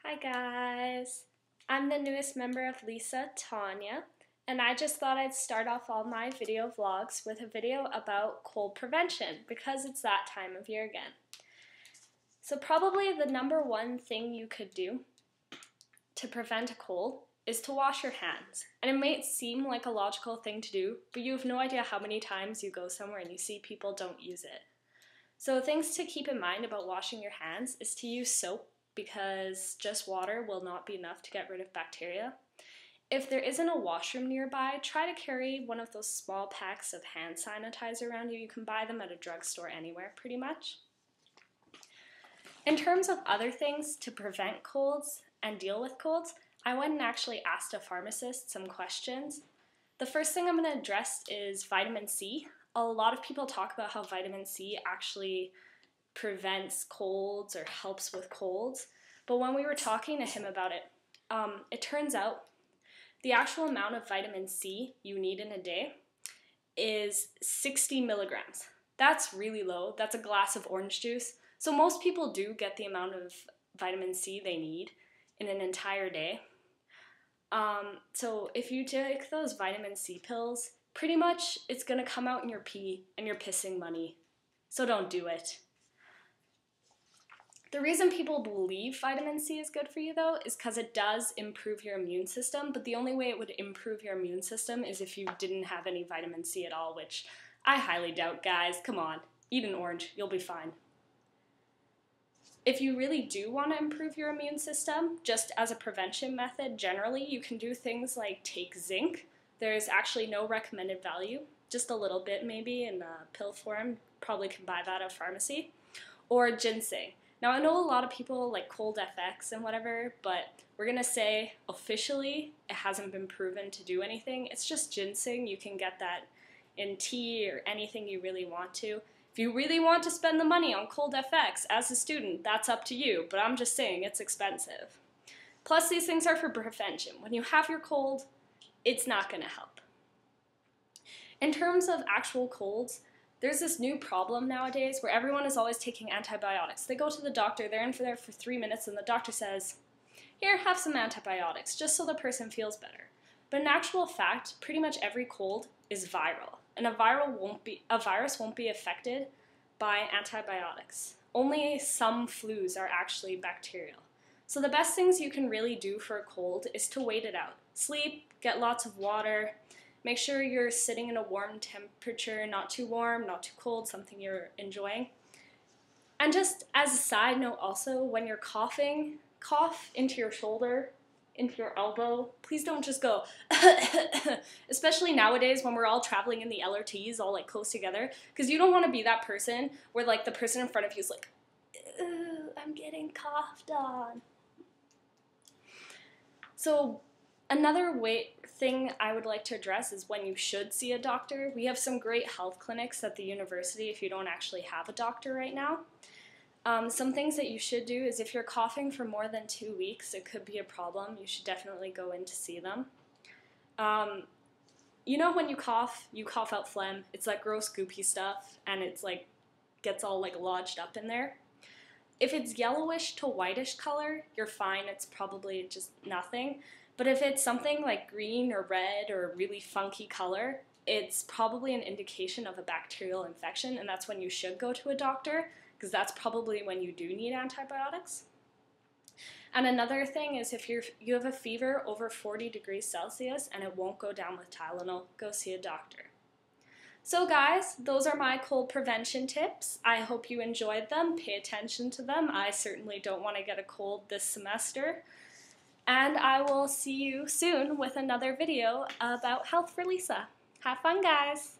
Hi guys! I'm the newest member of Lisa, Tanja, and I just thought I'd start off all my video vlogs with a video about cold prevention because it's that time of year again. So probably the number one thing you could do to prevent a cold is to wash your hands. And it may seem like a logical thing to do, but you have no idea how many times you go somewhere and you see people don't use it. So things to keep in mind about washing your hands is to use soap because just water will not be enough to get rid of bacteria. If there isn't a washroom nearby, try to carry one of those small packs of hand sanitizer around you. You can buy them at a drugstore anywhere pretty much. In terms of other things to prevent colds and deal with colds, I went and actually asked a pharmacist some questions. The first thing I'm going to address is vitamin C. A lot of people talk about how vitamin C actually prevents colds or helps with colds, but when we were talking to him about it, it turns out the actual amount of vitamin C you need in a day is 60 milligrams. That's really low. That's a glass of orange juice. So most people do get the amount of vitamin C they need in an entire day. So if you take those vitamin C pills, pretty much it's going to come out in your pee and you're pissing money. So don't do it. The reason people believe vitamin C is good for you, though, is because it does improve your immune system, but the only way it would improve your immune system is if you didn't have any vitamin C at all, which I highly doubt, guys. Come on, eat an orange, you'll be fine. If you really do want to improve your immune system, just as a prevention method, generally, you can do things like take zinc. There's actually no recommended value, just a little bit maybe in pill form, probably can buy that at a pharmacy, or ginseng. Now, I know a lot of people like cold FX and whatever, but we're going to say officially it hasn't been proven to do anything. It's just ginseng. You can get that in tea or anything you really want to. If you really want to spend the money on cold FX as a student, that's up to you, but I'm just saying it's expensive. Plus, these things are for prevention. When you have your cold, it's not going to help. In terms of actual colds, there's this new problem nowadays where everyone is always taking antibiotics. They go to the doctor, they're in there for 3 minutes, and the doctor says, here, have some antibiotics, just so the person feels better. But in actual fact, pretty much every cold is viral, and a virus won't be affected by antibiotics. Only some flus are actually bacterial. So the best things you can really do for a cold is to wait it out. Sleep, get lots of water, make sure you're sitting in a warm temperature, not too warm, not too cold, something you're enjoying. And just as a side note also, when you're coughing, cough into your shoulder, into your elbow. Please don't just go, especially nowadays when we're all traveling in the LRTs all like close together, because you don't want to be that person where like the person in front of you is like, I'm getting coughed on. So another thing I would like to address is when you should see a doctor. We have some great health clinics at the university if you don't actually have a doctor right now. Some things that you should do is if you're coughing for more than 2 weeks, it could be a problem. You should definitely go in to see them. You know when you cough out phlegm. It's like gross goopy stuff and it's like gets all like lodged up in there. If it's yellowish to whitish color, you're fine. It's probably just nothing. But if it's something like green or red or a really funky color, it's probably an indication of a bacterial infection, and that's when you should go to a doctor, because that's probably when you do need antibiotics. And another thing is if you have a fever over 40 degrees Celsius and it won't go down with Tylenol, go see a doctor. So guys, those are my cold prevention tips. I hope you enjoyed them. Pay attention to them. I certainly don't want to get a cold this semester. And I will see you soon with another video about health for Lisa. Have fun, guys!